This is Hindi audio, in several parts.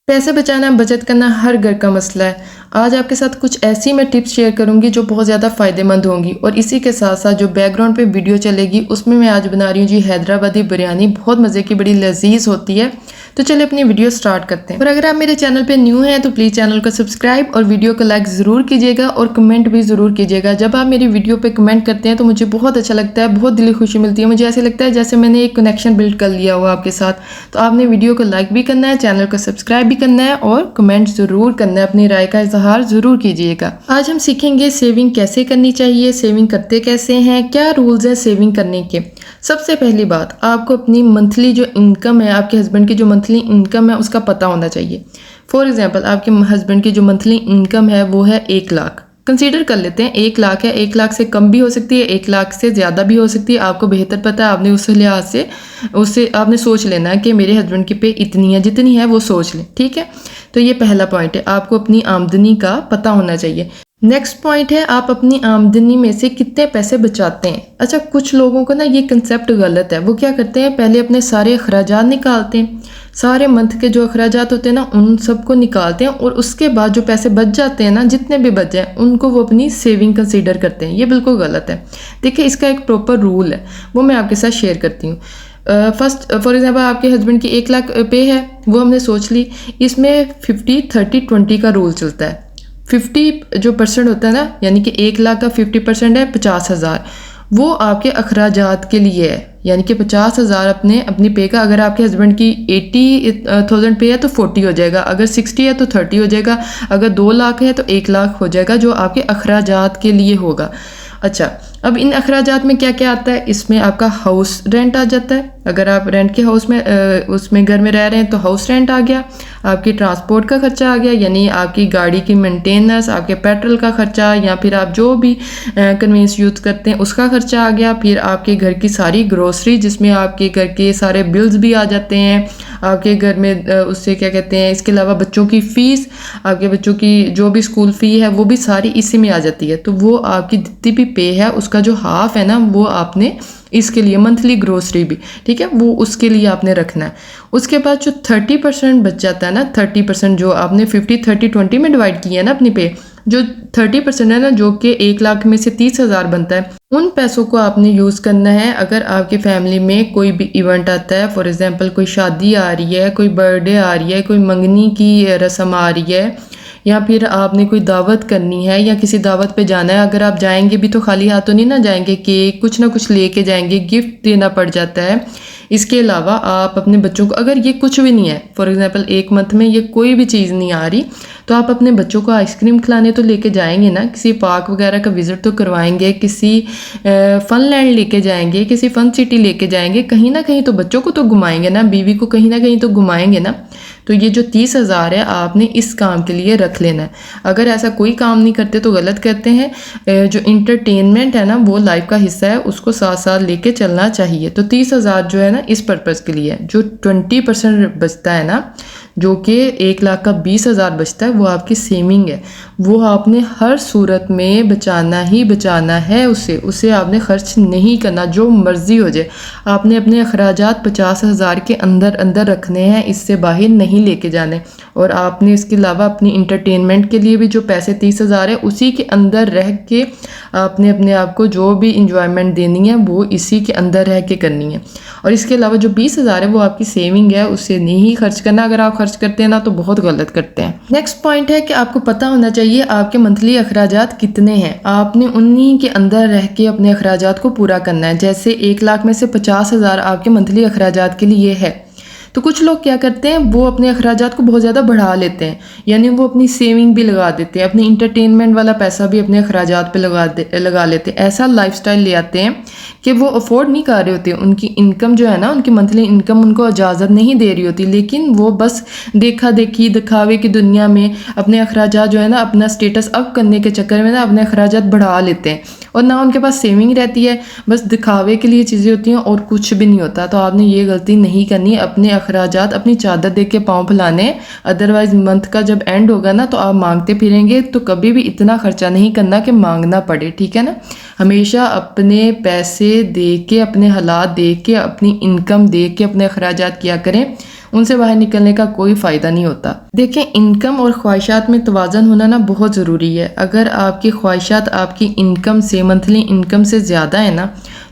पैसे बचाना, बचत करना हर घर का मसला है। आज आपके साथ कुछ ऐसी मैं टिप्स शेयर करूंगी जो बहुत ज़्यादा फ़ायदेमंद होंगी और इसी के साथ साथ जो बैकग्राउंड पे वीडियो चलेगी उसमें मैं आज बना रही हूँ जी हैदराबादी बिरयानी। बहुत मज़े की, बड़ी लजीज होती है। तो चलिए अपनी वीडियो स्टार्ट करते हैं। और अगर आप मेरे चैनल पे न्यू हैं तो प्लीज़ चैनल को सब्सक्राइब और वीडियो को लाइक ज़रूर कीजिएगा और कमेंट भी ज़रूर कीजिएगा। जब आप मेरी वीडियो पे कमेंट करते हैं तो मुझे बहुत अच्छा लगता है, बहुत दिली खुशी मिलती है। मुझे ऐसे लगता है जैसे मैंने एक कनेक्शन बिल्ड कर लिया हुआ आपके साथ। तो आपने वीडियो को लाइक भी करना है, चैनल को सब्सक्राइब भी करना है और कमेंट ज़रूर करना है, अपनी राय का इजहार ज़रूर कीजिएगा। आज हम सीखेंगे सेविंग कैसे करनी चाहिए, सेविंग करते कैसे हैं, क्या रूल्स हैं सेविंग करने के। सबसे पहली बात, आपको अपनी मंथली जो इनकम है, आपके हस्बैंड की जो मंथली इनकम है उसका पता होना चाहिए। फॉर एग्जांपल आपके हस्बैंड की जो मंथली इनकम है वो है 1 लाख। कंसीडर कर लेते हैं 1 लाख है, 1 लाख से कम भी हो सकती है, 1 लाख से ज़्यादा भी हो सकती है। आपको बेहतर पता है, आपने उस लिहाज से उससे आपने सोच लेना है कि मेरे हस्बैंड की पे इतनी है, जितनी है वो सोच लें, ठीक है। तो ये पहला पॉइंट है, आपको अपनी आमदनी का पता होना चाहिए। नेक्स्ट पॉइंट है, आप अपनी आमदनी में से कितने पैसे बचाते हैं। अच्छा, कुछ लोगों को ना ये कंसेप्ट गलत है। वो क्या करते हैं, पहले अपने सारे अखराजात निकालते हैं, सारे मंथ के जो अखराजात होते हैं ना उन सबको निकालते हैं और उसके बाद जो पैसे बच जाते हैं ना, जितने भी बच जाए उनको वो अपनी सेविंग कंसीडर करते हैं। ये बिल्कुल गलत है। देखिए, इसका एक प्रॉपर रूल है, वो मैं आपके साथ शेयर करती हूँ। फर्स्ट फॉर एग्जांपल आपके हस्बैंड की 1 लाख पे है, वो हमने सोच ली। इसमें 50-30-20 का रूल चलता है। 50 जो परसेंट होता है ना, यानी कि 1 लाख का 50% है 50,000, वो आपके अखराजात के लिए है। यानी कि 50,000 अपनी पे का। अगर आपके हस्बैंड की 80,000 पे है तो 40 हो जाएगा, अगर 60 है तो 30 हो जाएगा, अगर 2 लाख है तो 1 लाख हो जाएगा, जो आपके अखराजात के लिए होगा। अच्छा, अब इन अखराजात में क्या क्या आता है, इसमें आपका हाउस रेंट आ जाता है। अगर आप रेंट के हाउस में उसमें घर में रह रहे हैं तो हाउस रेंट आ गया। आपकी ट्रांसपोर्ट का खर्चा आ गया, यानी आपकी गाड़ी की मेंटेनेंस, आपके पेट्रोल का खर्चा, या फिर आप जो भी कन्वेंस यूज़ करते हैं उसका खर्चा आ गया। फिर आपके घर की सारी ग्रोसरी, जिसमें आपके घर के सारे बिल्स भी आ जाते हैं आपके घर में। उससे क्या कहते हैं, इसके अलावा बच्चों की फ़ीस, आपके बच्चों की जो भी स्कूल फ़ी है वो भी सारी इसी में आ जाती है। तो वो आपकी जितनी भी पे है उसका जो हाफ है ना, वो आपने इसके लिए मंथली ग्रोसरी भी, ठीक है, वो उसके लिए आपने रखना है। उसके बाद जो 30% बच जाता है ना, 30% जो आपने 50-30-20 में डिवाइड किया है ना अपनी पे, जो 30% है ना, जो कि 1 लाख में से 30,000 बनता है, उन पैसों को आपने यूज़ करना है। अगर आपकी फैमिली में कोई भी इवेंट आता है, फॉर एग्जांपल कोई शादी आ रही है, कोई बर्थडे आ रही है, कोई मंगनी की रस्म आ रही है, या फिर आपने कोई दावत करनी है या किसी दावत पे जाना है। अगर आप जाएंगे भी तो खाली हाथों नहीं ना जाएंगे, केक कुछ ना कुछ लेके जाएंगे, गिफ्ट देना पड़ जाता है। इसके अलावा आप अपने बच्चों को, अगर ये कुछ भी नहीं है, फॉर एग्जांपल 1 मंथ में ये कोई भी चीज़ नहीं आ रही, तो आप अपने बच्चों को आइसक्रीम खिलाने तो लेके जाएंगे ना, किसी पार्क वगैरह का विजिट तो करवाएंगे, किसी फन लैंड लेके जाएंगे, किसी फन सिटी लेके जाएंगे, कहीं ना कहीं तो बच्चों को तो घुमाएंगे ना, बीवी को कहीं ना कहीं तो घुमाएंगे ना। तो ये जो 30,000 है आपने इस काम के लिए रख लेना है। अगर ऐसा कोई काम नहीं करते तो गलत करते हैं। जो इंटरटेनमेंट है ना वो लाइफ का हिस्सा है, उसको साथ साथ लेके चलना चाहिए। तो 30,000 जो है ना इस पर्पज़ के लिए है। जो 20% बचता है ना, जो कि 1 लाख का 20,000 बचता है, वो आपकी सेविंग है। वो आपने हर सूरत में बचाना ही बचाना है, उसे आपने खर्च नहीं करना, जो मर्जी हो जाए। आपने अपने अखराजात 50,000 के अंदर अंदर रखने हैं, इससे बाहर नहीं लेके जाने। और आपने इसके अलावा अपनी इंटरटेनमेंट के लिए भी जो पैसे 30,000 है उसी के अंदर रह के आपने अपने आप को जो भी इंजॉयमेंट देनी है वो इसी के अंदर रह के करनी है। और इसके अलावा जो 20,000 है वो आपकी सेविंग है, उससे नहीं खर्च करना। अगर आप खर्च करते हैं ना तो बहुत गलत करते हैं। नेक्स्ट पॉइंट है कि आपको पता होना चाहिए आपके मंथली अखराजात कितने हैं। आपने उन्हीं के अंदर रह के अपने अखराजात को पूरा करना है। जैसे 1 लाख में से 50,000 आपके मंथली अखराजात के लिए है, तो कुछ लोग क्या करते हैं, वो अपने अखराजात को बहुत ज़्यादा बढ़ा लेते हैं, यानी वो अपनी सेविंग भी लगा देते हैं, अपनी इंटरटेनमेंट वाला पैसा भी अपने अखराजात पे लगा लेते हैं। ऐसा लाइफस्टाइल ले आते हैं कि वो अफोर्ड नहीं कर रहे होते। उनकी इनकम जो है ना, उनकी मंथली इनकम उनको इजाज़त नहीं दे रही होती, लेकिन वो बस देखा देखी दिखावे की दुनिया में अपने अखराजात जो है ना, अपना स्टेटस अप करने के चक्कर में ना अपने अखराजात बढ़ा लेते हैं, और ना उनके पास सेविंग रहती है, बस दिखावे के लिए चीज़ें होती हैं और कुछ भी नहीं होता। तो आपने ये गलती नहीं करनी, अपने अखराजात अपनी चादर देख के पाँव फैलाने। अदरवाइज मंथ का जब एंड होगा ना तो आप मांगते फिरेंगे, तो कभी भी इतना खर्चा नहीं करना कि मांगना पड़े, ठीक है ना। हमेशा अपने पैसे दे के, अपने हालात देख के, अपनी इनकम देख के अपने अखराजात किया करें। उनसे बाहर निकलने का कोई फ़ायदा नहीं होता। देखें, इनकम और ख्वाहिशात में तवाज़ुन होना ना बहुत ज़रूरी है। अगर आपकी ख्वाहिशात आपकी इनकम से, मंथली इनकम से ज़्यादा है ना,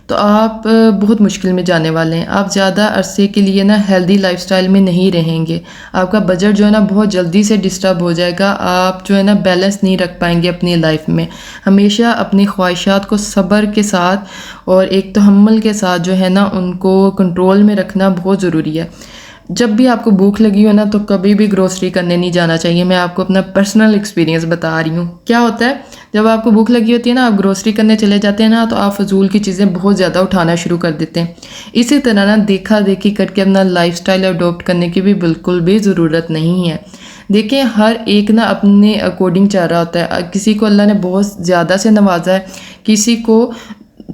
तो आप बहुत मुश्किल में जाने वाले हैं। आप ज़्यादा अरसे के लिए ना हेल्दी लाइफस्टाइल में नहीं रहेंगे। आपका बजट जो है ना बहुत जल्दी से डिस्टर्ब हो जाएगा। आप जो है ना बैलेंस नहीं रख पाएंगे अपनी लाइफ में। हमेशा अपनी ख्वाहिशात को सब्र के साथ और एक तहम्मुल के साथ जो है ना उनको कंट्रोल में रखना बहुत ज़रूरी है। जब भी आपको भूख लगी हो ना, तो कभी भी ग्रोसरी करने नहीं जाना चाहिए। मैं आपको अपना पर्सनल एक्सपीरियंस बता रही हूँ। क्या होता है, जब आपको भूख लगी होती है ना, आप ग्रोसरी करने चले जाते हैं ना, तो आप फजूल की चीज़ें बहुत ज़्यादा उठाना शुरू कर देते हैं। इसी तरह ना देखा देखी करके अपना लाइफस्टाइल अडॉप्ट करने की भी बिल्कुल भी ज़रूरत नहीं है। देखिए, हर एक ना अपने अकॉर्डिंग चल रहा होता है। किसी को अल्लाह ने बहुत ज़्यादा से नवाजा है, किसी को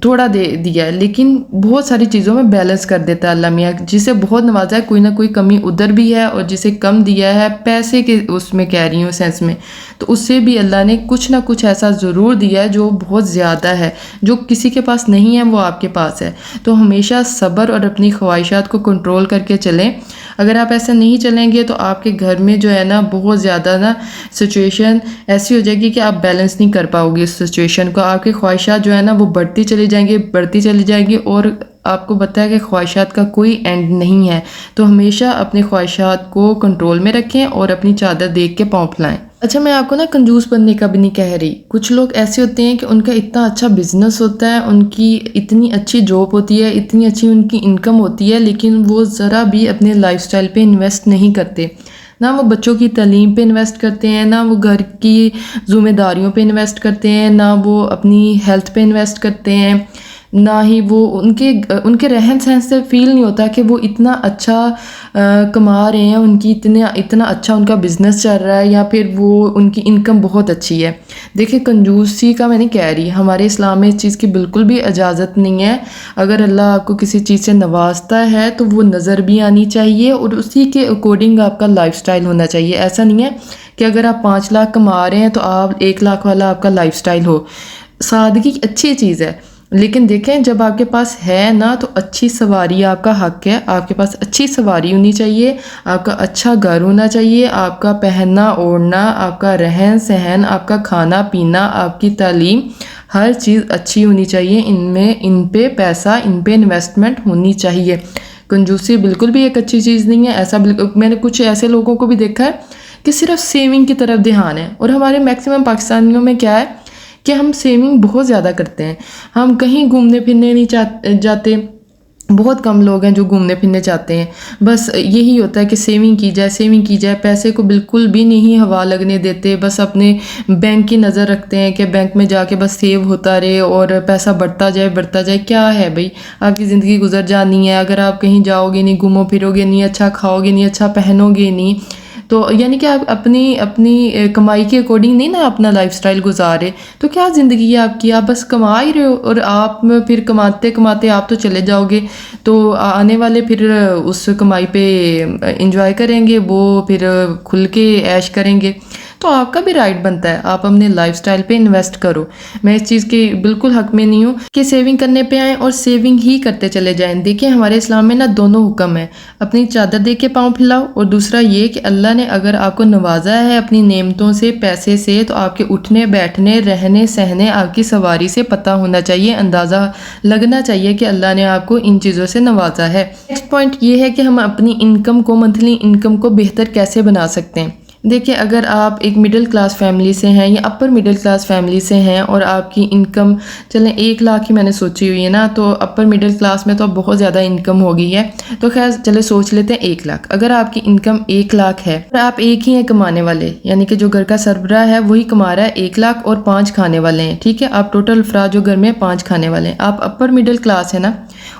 थोड़ा दे दिया है, लेकिन बहुत सारी चीज़ों में बैलेंस कर देता है अल्लाह मियाँ। जिसे बहुत नवाजा है, कोई ना कोई कमी उधर भी है, और जिसे कम दिया है पैसे के उसमें कह रही हूँ सेंस में, तो उससे भी अल्लाह ने कुछ ना कुछ ऐसा ज़रूर दिया है जो बहुत ज़्यादा है। जो किसी के पास नहीं है वो आपके पास है। तो हमेशा सब्र और अपनी ख्वाहिशात को कंट्रोल करके चलें। अगर आप ऐसा नहीं चलेंगे तो आपके घर में जो है ना बहुत ज़्यादा ना सिचुएशन ऐसी हो जाएगी कि आप बैलेंस नहीं कर पाओगे इस सिचुएशन को। आपकी ख्वाहिशात जो है ना वो बढ़ती चली जाएंगी और आपको पता है कि ख्वाहिशात का कोई एंड नहीं है। तो हमेशा अपनी ख्वाहिशात को कंट्रोल में रखें और अपनी चादर देख के पाँव फैलाएं। अच्छा, मैं आपको ना कंजूस बनने का भी नहीं कह रही। कुछ लोग ऐसे होते हैं कि उनका इतना अच्छा बिजनेस होता है, उनकी इतनी अच्छी जॉब होती है, इतनी अच्छी उनकी इनकम होती है, लेकिन वो ज़रा भी अपने लाइफस्टाइल पे इन्वेस्ट नहीं करते। ना वो बच्चों की तालीम पे इन्वेस्ट करते हैं, ना वो घर की ज़िम्मेदारियों पे इन्वेस्ट करते हैं, ना वो अपनी हेल्थ पे इन्वेस्ट करते हैं, ना ही वो उनके रहन सहन से फील नहीं होता कि वो इतना अच्छा कमा रहे हैं, उनकी इतना अच्छा उनका बिजनेस चल रहा है, या फिर वो उनकी इनकम बहुत अच्छी है। देखिए, कंजूसी का मैं नहीं कह रही, हमारे इस्लाम में इस चीज़ की बिल्कुल भी इजाज़त नहीं है। अगर अल्लाह आपको किसी चीज़ से नवाजता है तो वो नज़र भी आनी चाहिए और उसी के अकॉर्डिंग आपका लाइफस्टाइल होना चाहिए। ऐसा नहीं है कि अगर आप 5 लाख कमा रहे हैं तो आप 1 लाख वाला आपका लाइफस्टाइल हो। सादगी अच्छी चीज़ है, लेकिन देखें, जब आपके पास है ना, तो अच्छी सवारी आपका हक है। आपके पास अच्छी सवारी होनी चाहिए, आपका अच्छा घर होना चाहिए, आपका पहनना ओढ़ना, आपका रहन सहन, आपका खाना पीना, आपकी तालीम, हर चीज़ अच्छी होनी चाहिए। इन पे पैसा, इन पे इन्वेस्टमेंट होनी चाहिए। कंजूसी बिल्कुल भी एक अच्छी चीज़ नहीं है। ऐसा मैंने कुछ ऐसे लोगों को भी देखा है कि सिर्फ सेविंग की तरफ ध्यान है। और हमारे मैक्सिमम पाकिस्तानियों में क्या है कि हम सेविंग बहुत ज़्यादा करते हैं। हम कहीं घूमने फिरने नहीं जाते। बहुत कम लोग हैं जो घूमने फिरने जाते हैं। बस यही होता है कि सेविंग की जाए, पैसे को बिल्कुल भी नहीं हवा लगने देते। बस अपने बैंक की नज़र रखते हैं कि बैंक में जाके बस सेव होता रहे और पैसा बढ़ता जाए। क्या है भाई, आपकी ज़िंदगी गुजर जानी है। अगर आप कहीं जाओगे नहीं, घूमो फिरोगे नहीं, अच्छा खाओगे नहीं, अच्छा पहनोगे नहीं, तो यानी कि आप अपनी कमाई के अकॉर्डिंग नहीं ना अपना लाइफस्टाइल गुजारे, तो क्या ज़िंदगी है आपकी। आप बस कमा ही रहे हो और आप फिर कमाते कमाते आप तो चले जाओगे, तो आने वाले फिर उस कमाई पे एंजॉय करेंगे, वो फिर खुल के ऐश करेंगे। तो आपका भी राइट बनता है आप अपने लाइफस्टाइल पे इन्वेस्ट करो। मैं इस चीज़ के बिल्कुल हक में नहीं हूँ कि सेविंग करने पे आएँ और सेविंग ही करते चले जाएं। देखिए, हमारे इस्लाम में ना दोनों हुक्म है, अपनी चादर दे के पाँव फैलाओ, और दूसरा ये कि अल्लाह ने अगर आपको नवाजा है अपनी नेमतों से, पैसे से, तो आपके उठने बैठने रहने सहने, आपकी सवारी से पता होना चाहिए, अंदाज़ा लगना चाहिए कि अल्लाह ने आपको इन चीज़ों से नवाजा है। नेक्स्ट पॉइंट ये है कि हम अपनी इनकम को, मंथली इनकम को बेहतर कैसे बना सकते हैं। देखिए, अगर आप एक मिडिल क्लास फैमिली से हैं या अपर मिडिल क्लास फैमिली से हैं और आपकी इनकम चलें 1 लाख ही मैंने सोची हुई है ना, तो अपर मिडिल क्लास में तो अब बहुत ज़्यादा इनकम हो गई है, तो खैर चले सोच लेते हैं 1 लाख। अगर आपकी इनकम 1 लाख है और आप एक ही हैं कमाने वाले, यानी कि जो घर का सरबराह है वही कमा रहा है 1 लाख और 5 खाने वाले हैं, ठीक है, आप टोटल अफराद जो घर में 5 खाने वाले हैं, आप अपर मिडिल क्लास है ना।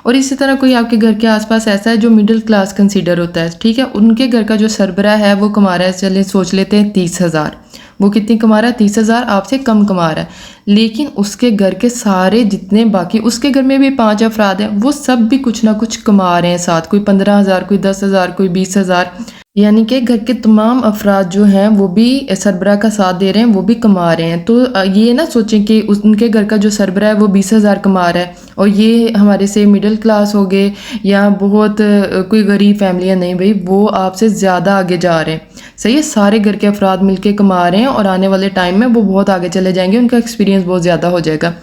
और इसी तरह कोई आपके घर के आसपास ऐसा है जो मिडिल क्लास कंसीडर होता है, ठीक है, उनके घर का जो सरबराह है वो कमा रहा है, चले सोच लेते हैं 30,000। वो कितनी कमा रहा है? 30,000 आपसे कम कमा रहा है, लेकिन उसके घर के सारे जितने बाकी, उसके घर में भी 5 अफराद हैं, वो सब भी कुछ ना कुछ कमा रहे हैं साथ, कोई 15,000, कोई 10,000, कोई 20,000। यानी कि घर के तमाम अफराद जो हैं वो भी सरबराह का साथ दे रहे हैं, वो भी कमा रहे हैं। तो ये ना सोचें कि उनके घर का जो सरबराह है वो 20,000 कमा रहा है और ये हमारे से मिडिल क्लास हो गए या बहुत कोई गरीब फैमिली है, नहीं भाई, वो आपसे ज़्यादा आगे जा रहे हैं। सही है, सारे घर के अफराद मिलके कमा रहे हैं और आने वाले टाइम में वो बहुत आगे चले जाएंगे, उनका एक्सपीरियंस बहुत ज़्यादा हो जाएगा।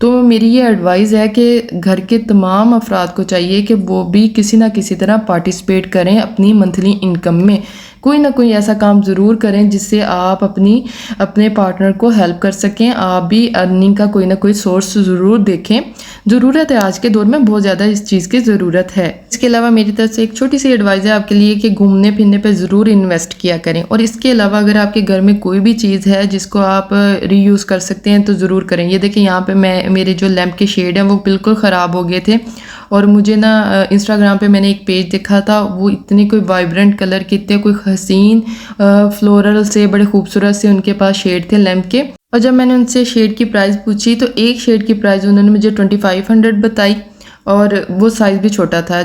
तो मेरी ये एडवाइस है कि घर के तमाम अफराद को चाहिए कि वो भी किसी ना किसी तरह पार्टिसिपेट करें अपनी मंथली इनकम में। कोई ना कोई ऐसा काम ज़रूर करें जिससे आप अपने पार्टनर को हेल्प कर सकें। आप भी अर्निंग का कोई ना कोई सोर्स ज़रूर देखें। ज़रूरत है, आज के दौर में बहुत ज़्यादा इस चीज़ की ज़रूरत है। इसके अलावा मेरी तरफ से एक छोटी सी एडवाइस है आपके लिए कि घूमने फिरने पे ज़रूर इन्वेस्ट किया करें। और इसके अलावा अगर आपके घर में कोई भी चीज़ है जिसको आप रीयूज़ कर सकते हैं तो ज़रूर करें। ये देखिए यहाँ पे मेरे जो लैंप के शेड हैं वो बिल्कुल ख़राब हो गए थे और मुझे ना इंस्टाग्राम पे मैंने एक पेज देखा था, वो इतने कोई वाइब्रेंट कलर के, इतने कोई हसीन फ्लोरल से बड़े खूबसूरत से उनके पास शेड थे लैंप के। और जब मैंने उनसे शेड की प्राइस पूछी तो एक शेड की प्राइस उन्होंने मुझे 2500 बताई और वो साइज़ भी छोटा था।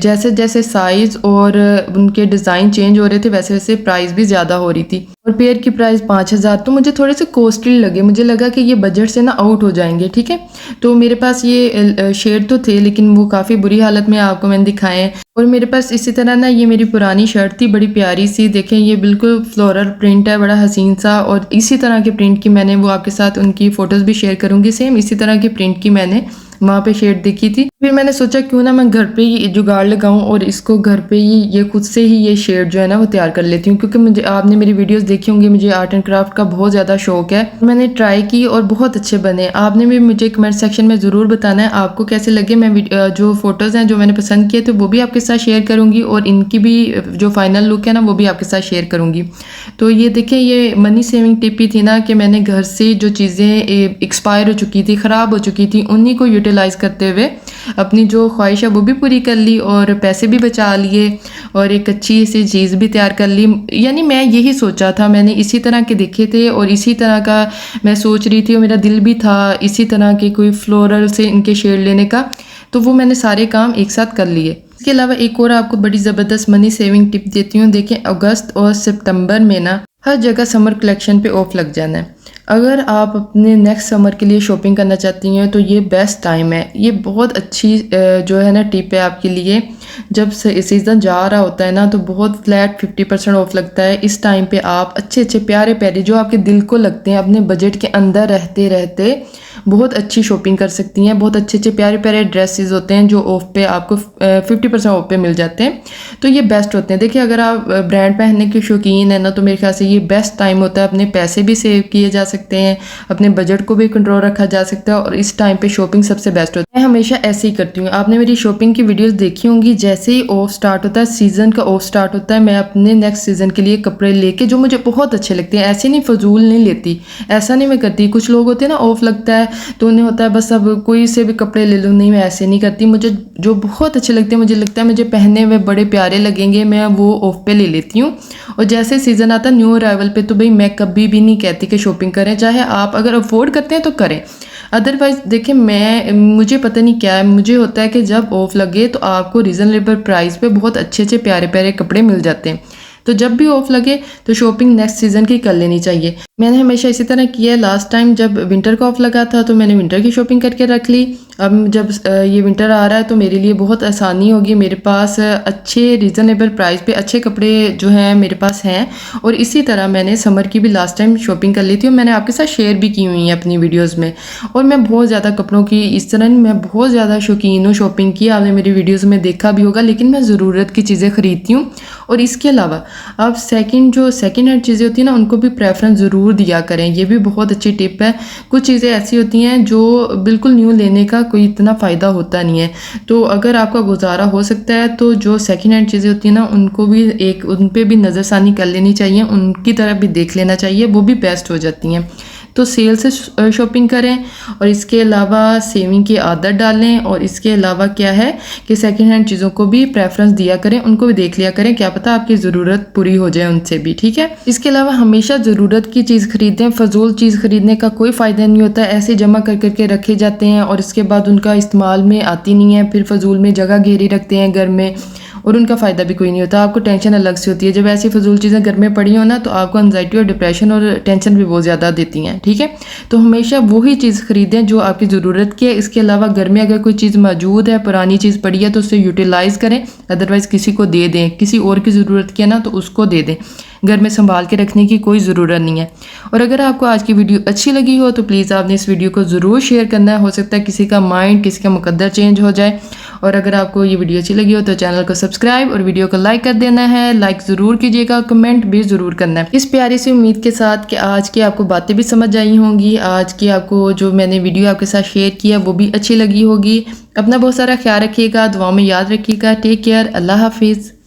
जैसे जैसे साइज़ और उनके डिज़ाइन चेंज हो रहे थे वैसे वैसे प्राइस भी ज़्यादा हो रही थी और पेयर की प्राइस 5,000 तो मुझे थोड़े से कॉस्टली लगे। मुझे लगा कि ये बजट से ना आउट हो जाएंगे, ठीक है। तो मेरे पास ये शेड तो थे लेकिन वो काफ़ी बुरी हालत में आपको मैंने दिखाए हैं। और मेरे पास इसी तरह ना ये मेरी पुरानी शर्ट थी, बड़ी प्यारी सी, देखें ये बिल्कुल फ्लोरल प्रिंट है, बड़ा हसीन सा। और इसी तरह के प्रिंट की मैंने, वो आपके साथ उनकी फ़ोटोज़ भी शेयर करूँगी, सेम इसी तरह की प्रिंट की मैंने वहाँ पे शेड देखी थी। फिर मैंने सोचा क्यों ना मैं घर पे ही जुगाड़ लगाऊं और इसको घर पे ही ये खुद से ही ये शेड जो है ना वो तैयार कर लेती हूँ। क्योंकि मुझे, आपने मेरी वीडियोस देखी होंगी, मुझे आर्ट एंड क्राफ्ट का बहुत ज़्यादा शौक है। मैंने ट्राई की और बहुत अच्छे बने। आपने भी मुझे कमेंट सेक्शन में ज़रूर बताना है आपको कैसे लगे। मैं जो फ़ोटोज़ हैं जो मैंने पसंद किए थे वो भी आपके साथ शेयर करूँगी और इनकी भी जो फाइनल लुक है ना वो भी आपके साथ शेयर करूँगी। तो ये देखें, ये मनी सेविंग टिप ही थी ना कि मैंने घर से जो चीज़ें एक्सपायर हो चुकी थी, ख़राब हो चुकी थी, उन्हीं को यूटिलाइज़ करते हुए अपनी जो ख्वाहिश है वो भी पूरी कर ली और पैसे भी बचा लिए और एक अच्छी सी चीज़ भी तैयार कर ली। यानी मैं यही सोचा था, मैंने इसी तरह के देखे थे और इसी तरह का मैं सोच रही थी और मेरा दिल भी था इसी तरह के कोई फ्लोरल से इनके शेड लेने का। तो वो मैंने सारे काम एक साथ कर लिए। इसके अलावा एक और आपको बड़ी ज़बरदस्त मनी सेविंग टिप देती हूँ। देखें, अगस्त और सितंबर में ना हर जगह समर कलेक्शन पे ऑफ लग जाना है। अगर आप अपने नेक्स्ट समर के लिए शॉपिंग करना चाहती हैं तो ये बेस्ट टाइम है। ये बहुत अच्छी जो है ना टिप है आपके लिए। जब सीज़न जा रहा होता है ना तो बहुत फ्लैट 50% ऑफ लगता है। इस टाइम पे आप अच्छे अच्छे प्यारे प्यारे जो आपके दिल को लगते हैं, अपने बजट के अंदर रहते रहते बहुत अच्छी शॉपिंग कर सकती हैं। बहुत अच्छे अच्छे प्यारे प्यारे ड्रेसेस होते हैं जो ऑफ पे आपको 50% ऑफ पे मिल जाते हैं। तो ये बेस्ट होते हैं। देखिए, अगर आप ब्रांड पहनने के शौकीन है ना तो मेरे ख्याल से ये बेस्ट टाइम होता है। अपने पैसे भी सेव किए जा सकते हैं, अपने बजट को भी कंट्रोल रखा जा सकता है और इस टाइम पे शॉपिंग सबसे बेस्ट होती है। मैं हमेशा ऐसे ही करती हूँ। आपने मेरी शॉपिंग की वीडियोस देखी होंगी, जैसे ही ऑफ स्टार्ट होता है, सीज़न का ऑफ स्टार्ट होता है, मैं अपने नेक्स्ट सीज़न के लिए कपड़े लेके जो मुझे बहुत अच्छे लगते हैं, ऐसे नहीं फजूल नहीं लेती, ऐसा नहीं मैं करती। कुछ लोग होते हैं ना, ऑफ लगता है तो उन्हें होता है बस अब कोई से भी कपड़े ले लूँ, नहीं मैं ऐसे नहीं करती। मुझे जो बहुत अच्छे लगते हैं, मुझे लगता है मुझे पहने हुए बड़े प्यारे लगेंगे, मैं वो ऑफ पे ले लेती हूँ। और जैसे सीज़न आता है न्यू अराइवल पे तो भाई मैं कभी भी नहीं कहती कि शॉपिंग करें, चाहे आप अगर अफोर्ड करते हैं तो करें, अदरवाइज देखिए मुझे पता नहीं क्या है, मुझे होता है कि जब ऑफ लगे तो आपको रीज़नेबल प्राइस पे बहुत अच्छे अच्छे प्यारे प्यारे कपड़े मिल जाते हैं। तो जब भी ऑफ लगे तो शॉपिंग नेक्स्ट सीज़न की कर लेनी चाहिए। मैंने हमेशा इसी तरह किया है। लास्ट टाइम जब विंटर का ऑफ लगा था तो मैंने विंटर की शॉपिंग करके रख ली। अब जब ये विंटर आ रहा है तो मेरे लिए बहुत आसानी होगी। मेरे पास अच्छे रीज़नेबल प्राइस पे अच्छे कपड़े जो हैं मेरे पास हैं। और इसी तरह मैंने समर की भी लास्ट टाइम शॉपिंग कर ली थी और मैंने आपके साथ शेयर भी की हुई है अपनी वीडियोज़ में। और मैं बहुत ज़्यादा कपड़ों की इस तरह नहीं, मैं बहुत ज़्यादा शौकीन हूँ शॉपिंग की। आपने मेरी वीडियोज़ में देखा भी होगा, लेकिन मैं ज़रूरत की चीज़ें ख़रीदती हूँ। और इसके अलावा आप सेकंड हैंड चीज़ें होती हैं ना, उनको भी प्रेफरेंस ज़रूर दिया करें। ये भी बहुत अच्छी टिप है। कुछ चीज़ें ऐसी होती हैं जो बिल्कुल न्यू लेने का कोई इतना फ़ायदा होता नहीं है, तो अगर आपका गुजारा हो सकता है तो जो सेकंड हैंड चीज़ें होती हैं ना उनको भी उन पे भी नज़रसानी कर लेनी चाहिए, उनकी तरफ भी देख लेना चाहिए, वो भी बेस्ट हो जाती हैं। तो सेल से शॉपिंग करें और इसके अलावा सेविंग की आदत डालें। और इसके अलावा क्या है कि सेकंड हैंड चीज़ों को भी प्रेफरेंस दिया करें, उनको भी देख लिया करें, क्या पता आपकी ज़रूरत पूरी हो जाए उनसे भी, ठीक है। इसके अलावा हमेशा ज़रूरत की चीज़ खरीदें। फजूल चीज़ खरीदने का कोई फ़ायदा नहीं होता। ऐसे जमा कर करके रखे जाते हैं और इसके बाद उनका इस्तेमाल में आती नहीं है, फिर फजूल में जगह घेरी रखते हैं घर में और उनका फ़ायदा भी कोई नहीं होता, आपको टेंशन अलग से होती है। जब ऐसी फजूल चीज़ें घर में पड़ी हो ना तो आपको एंजाइटी और डिप्रेशन और टेंशन भी बहुत ज़्यादा देती हैं, ठीक है। तो हमेशा वही चीज़ ख़रीदें जो आपकी ज़रूरत की है। इसके अलावा घर में अगर कोई चीज़ मौजूद है, पुरानी चीज़ पड़ी है, तो उससे यूटिलाइज़ करें, अदरवाइज़ किसी को दे दें। किसी और की ज़रूरत की है ना तो उसको दे दें, घर में संभाल के रखने की कोई ज़रूरत नहीं है। और अगर आपको आज की वीडियो अच्छी लगी हो तो प्लीज़ आपने इस वीडियो को ज़रूर शेयर करना है। हो सकता है किसी का माइंड, किसी का मुकद्दर चेंज हो जाए। और अगर आपको ये वीडियो अच्छी लगी हो तो चैनल को सब्सक्राइब और वीडियो को लाइक कर देना है। लाइक ज़रूर कीजिएगा, कमेंट भी ज़रूर करना है। इस प्यारी सी उम्मीद के साथ कि आज की आपको बातें भी समझ आई होंगी, आज की आपको जो मैंने वीडियो आपके साथ शेयर किया वो भी अच्छी लगी होगी। अपना बहुत सारा ख्याल रखिएगा, दुआ में याद रखिएगा। टेक केयर, अल्लाह हाफिज़।